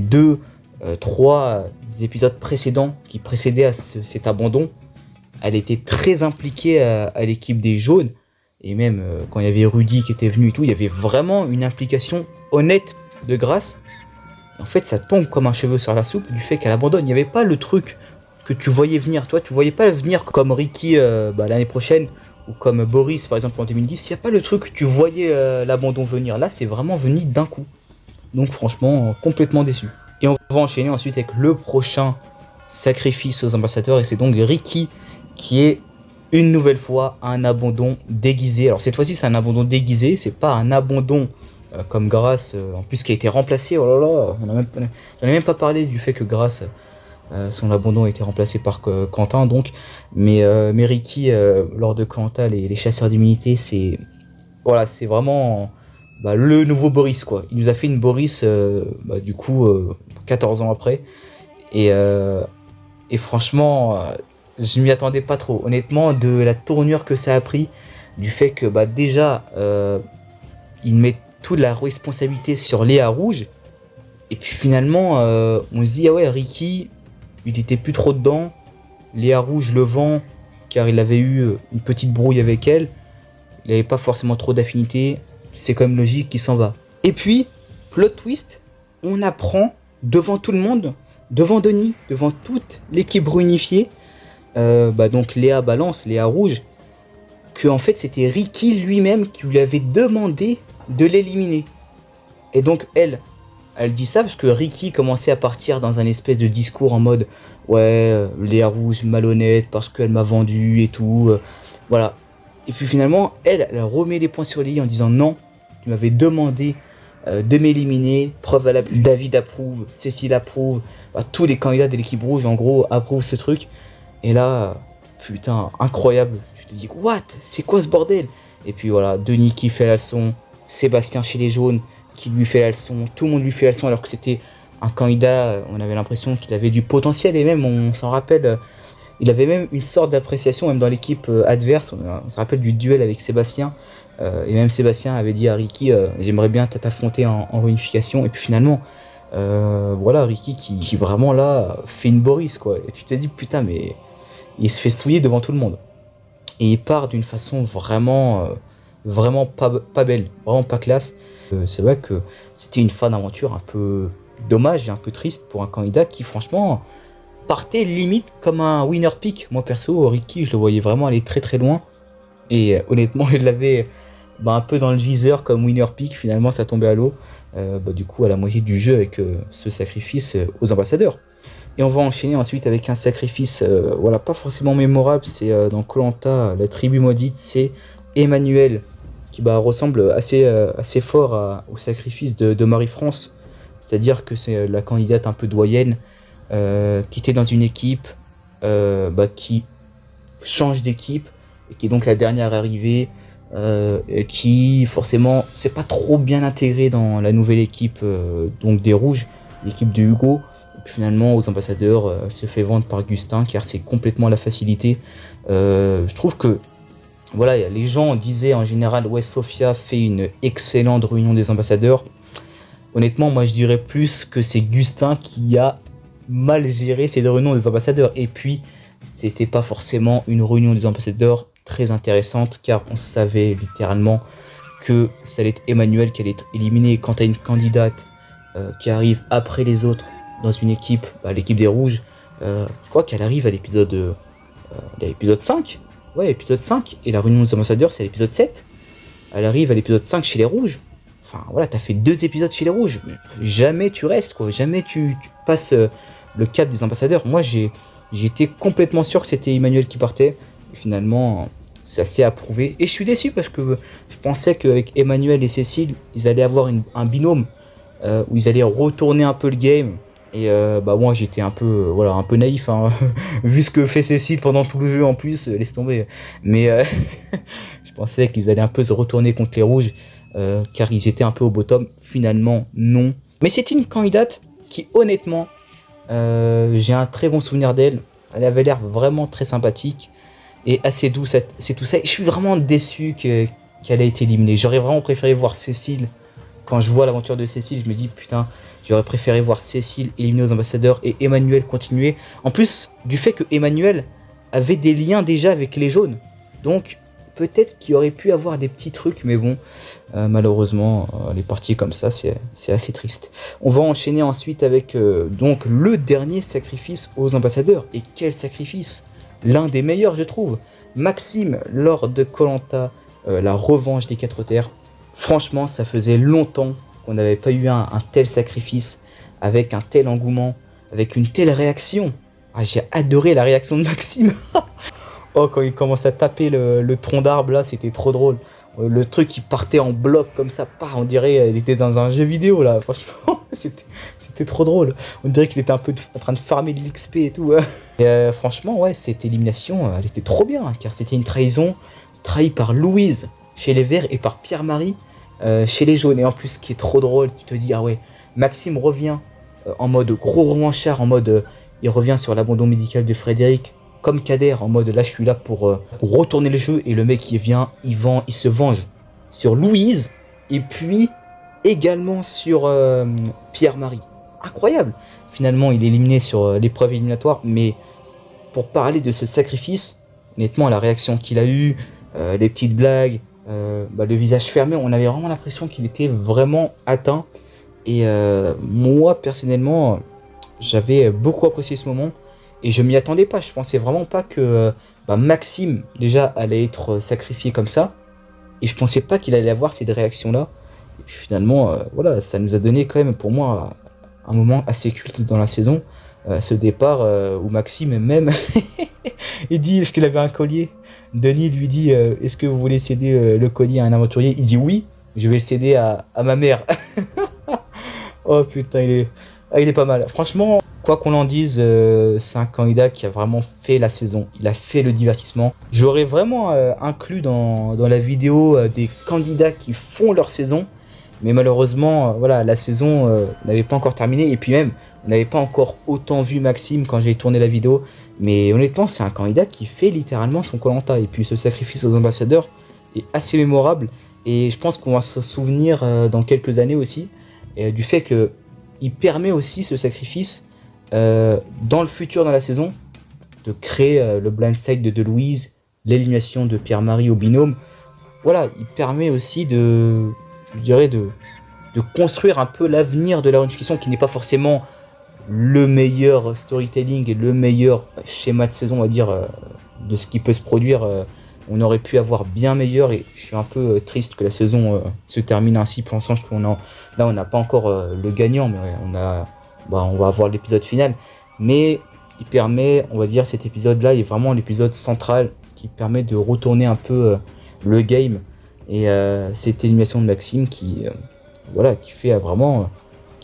trois épisodes précédents qui précédaient à cet abandon. Elle était très impliquée à l'équipe des jaunes. Et même quand il y avait Rudy qui était venu et tout, il y avait vraiment une implication honnête de Grasse. En fait, ça tombe comme un cheveu sur la soupe du fait qu'elle abandonne. Il n'y avait pas le truc que tu voyais venir. Toi, tu voyais pas venir comme Ricky l'année prochaine ou comme Boris par exemple en 2010. Il n'y a pas le truc que tu voyais l'abandon venir. Là, c'est vraiment venu d'un coup. Donc franchement, complètement déçu. Et on va enchaîner ensuite avec le prochain sacrifice aux ambassadeurs. Et c'est donc Ricky qui est une nouvelle fois un abandon déguisé. Alors cette fois-ci, c'est un abandon déguisé. C'est pas un abandon comme Grasse, en plus qui a été remplacé. Oh là là, j'en ai même pas parlé du fait que Grasse, son abandon a été remplacé par Quentin, donc. Mais Ricky, lors de Quentin, les chasseurs d'immunité, c'est voilà, c'est vraiment le nouveau Boris, quoi. Il nous a fait une Boris, du coup, 14 ans après. Et franchement, je m'y attendais pas trop. Honnêtement, de la tournure que ça a pris, du fait que déjà, il met toute la responsabilité sur Léa Rouge. Et puis finalement, on se dit, ah ouais, Ricky, il était plus trop dedans. Léa Rouge le vend, car il avait eu une petite brouille avec elle. Il n'avait pas forcément trop d'affinité. C'est quand même logique qu'il s'en va. Et puis, plot twist, on apprend devant tout le monde, devant Denis, devant toute l'équipe réunifiée, donc Léa balance, Léa Rouge, que en fait c'était Ricky lui-même qui lui avait demandé de l'éliminer. Et donc elle dit ça parce que Ricky commençait à partir dans un espèce de discours en mode ouais, Léa Rouge malhonnête parce qu'elle m'a vendu et tout, voilà. Et puis finalement elle remet les points sur les i en disant non, tu m'avais demandé de m'éliminer, preuve à l'appui, David approuve, Cécile approuve, tous les candidats de l'équipe rouge en gros approuvent ce truc. Et là, putain, incroyable, je te dis what, c'est quoi ce bordel? Et puis voilà, Denis qui fait la leçon, Sébastien chez les jaunes qui lui fait la leçon, tout le monde lui fait la leçon alors que c'était un candidat, on avait l'impression qu'il avait du potentiel et même on s'en rappelle, il avait même une sorte d'appréciation même dans l'équipe adverse, on se rappelle du duel avec Sébastien, et même Sébastien avait dit à Ricky j'aimerais bien t'affronter en réunification, et puis finalement voilà Ricky qui vraiment là fait une Boris quoi, et tu te dis putain mais il se fait souiller devant tout le monde et il part d'une façon vraiment vraiment pas belle, vraiment pas classe. C'est vrai que c'était une fin d'aventure un peu dommage et un peu triste pour un candidat qui franchement partait limite comme un winner pick. Moi perso, Ricky, je le voyais vraiment aller très très loin et honnêtement je l'avais un peu dans le viseur comme winner pick. Finalement ça tombait à l'eau du coup à la moitié du jeu avec ce sacrifice aux ambassadeurs. Et on va enchaîner ensuite avec un sacrifice voilà, pas forcément mémorable, c'est dans koh la tribu maudite, c'est Emmanuel qui ressemble assez fort au sacrifice de Marie-France, c'est-à-dire que c'est la candidate un peu doyenne qui était dans une équipe qui change d'équipe et qui est donc la dernière arrivée, qui forcément c'est pas trop bien intégrée dans la nouvelle équipe donc des Rouges, l'équipe de Hugo. Et Finalement, aux ambassadeurs, se fait vendre par Gustin car c'est complètement la facilité. Je trouve que voilà, les gens disaient en général ouais, Sofia fait une excellente réunion des ambassadeurs. Honnêtement, moi je dirais plus que c'est Gustin qui a mal géré ces réunions des ambassadeurs. Et puis, c'était pas forcément une réunion des ambassadeurs très intéressante car on savait littéralement que ça allait être Emmanuel qui allait être éliminé. Quand tu as une candidate qui arrive après les autres dans une équipe, l'équipe des Rouges, je crois qu'elle arrive à l'épisode 5. Ouais, épisode 5. Et la réunion des ambassadeurs, c'est à l'épisode 7. Elle arrive à l'épisode 5 chez les Rouges. Enfin, voilà, t'as fait 2 épisodes chez les Rouges. Jamais tu restes, quoi. Jamais tu passes le cap des ambassadeurs. Moi, j'étais complètement sûr que c'était Emmanuel qui partait. Et finalement, c'est assez approuvé. Et je suis déçu parce que je pensais qu'avec Emmanuel et Cécile, ils allaient avoir un binôme où ils allaient retourner un peu le game. Et moi j'étais un peu un peu naïf hein, vu ce que fait Cécile pendant tout le jeu en plus, laisse tomber. Mais je pensais qu'ils allaient un peu se retourner contre les Rouges car ils étaient un peu au bottom. Finalement non. Mais c'est une candidate qui honnêtement j'ai un très bon souvenir d'elle. Elle avait l'air vraiment très sympathique et assez douce, c'est tout ça. Je suis vraiment déçu qu'elle ait été éliminée. J'aurais vraiment préféré voir Cécile. Quand je vois l'aventure de Cécile, je me dis putain, j'aurais préféré voir Cécile éliminée aux ambassadeurs et Emmanuel continuer. En plus du fait que Emmanuel avait des liens déjà avec les jaunes. Donc peut-être qu'il aurait pu avoir des petits trucs, mais bon, malheureusement, les parties comme ça, c'est assez triste. On va enchaîner ensuite avec donc le dernier sacrifice aux ambassadeurs. Et quel sacrifice! L'un des meilleurs, je trouve. Maxime, lors de Koh-Lanta, la revanche des 4 terres. Franchement, ça faisait longtemps qu'on n'avait pas eu un tel sacrifice, avec un tel engouement, avec une telle réaction. Ah, j'ai adoré la réaction de Maxime. Oh, quand il commence à taper le tronc d'arbre, là, c'était trop drôle. Le truc qui partait en bloc comme ça, on dirait qu'il était dans un jeu vidéo, là. Franchement, c'était trop drôle. On dirait qu'il était un peu en train de farmer de l'XP et tout. Et franchement, ouais, cette élimination, elle était trop bien, car c'était une trahison, trahie par Louise chez les Verts et par Pierre-Marie chez les jaunes. Et en plus, ce qui est trop drôle, tu te dis, ah ouais, Maxime revient en mode gros revanchard, en mode il revient sur l'abandon médical de Frédéric, comme Kader, en mode là je suis là pour retourner le jeu. Et le mec il vient, il se venge sur Louise et puis également sur Pierre-Marie. Incroyable. Finalement il est éliminé sur l'épreuve éliminatoire, mais pour parler de ce sacrifice, honnêtement la réaction qu'il a eue, les petites blagues, le visage fermé, on avait vraiment l'impression qu'il était vraiment atteint. Et moi personnellement j'avais beaucoup apprécié ce moment et je m'y attendais pas. Je pensais vraiment pas que Maxime déjà allait être sacrifié comme ça, et je pensais pas qu'il allait avoir cette réaction là. Et puis finalement voilà, ça nous a donné quand même pour moi un moment assez culte dans la saison, ce départ où Maxime même il dit est-ce qu'il avait un collier. Denis lui dit est-ce que vous voulez céder le collier à un aventurier. Il dit oui, je vais le céder à ma mère. Oh putain, il est pas mal. Franchement, quoi qu'on en dise, c'est un candidat qui a vraiment fait la saison. Il a fait le divertissement. J'aurais vraiment inclus dans la vidéo des candidats qui font leur saison. Mais malheureusement, voilà, la saison n'avait pas encore terminé. Et puis même, on n'avait pas encore autant vu Maxime quand j'ai tourné la vidéo. Mais honnêtement, c'est un candidat qui fait littéralement son Koh-Lanta. Et puis ce sacrifice aux ambassadeurs est assez mémorable. Et je pense qu'on va se souvenir dans quelques années aussi du fait que il permet aussi ce sacrifice dans le futur dans la saison de créer le blindside de Louise, l'élimination de Pierre-Marie au binôme. Voilà, il permet aussi de construire un peu l'avenir de la réunification, qui n'est pas forcément le meilleur storytelling et le meilleur schéma de saison, on va dire, de ce qui peut se produire. On aurait pu avoir bien meilleur, et je suis un peu triste que la saison se termine ainsi. Pour l'instant, je trouve là on n'a pas encore le gagnant, mais on va avoir l'épisode final. Mais il permet, on va dire, cet épisode-là est vraiment l'épisode central qui permet de retourner un peu le game. Et cette élimination de Maxime qui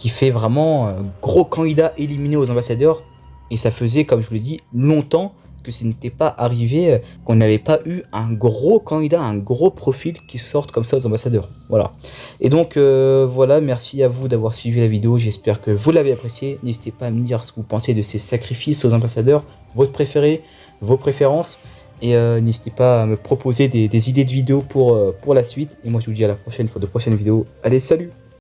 fait vraiment gros candidat éliminé aux ambassadeurs. Et ça faisait, comme je vous l'ai dit, longtemps que ce n'était pas arrivé, qu'on n'avait pas eu un gros candidat, un gros profil qui sorte comme ça aux ambassadeurs. Voilà. Et donc voilà, merci à vous d'avoir suivi la vidéo, j'espère que vous l'avez apprécié. N'hésitez pas à me dire ce que vous pensez de ces sacrifices aux ambassadeurs, votre préféré, vos préférences. Et n'hésitez pas à me proposer des idées de vidéos pour la suite. Et moi je vous dis à la prochaine pour de prochaines vidéos. Allez, salut!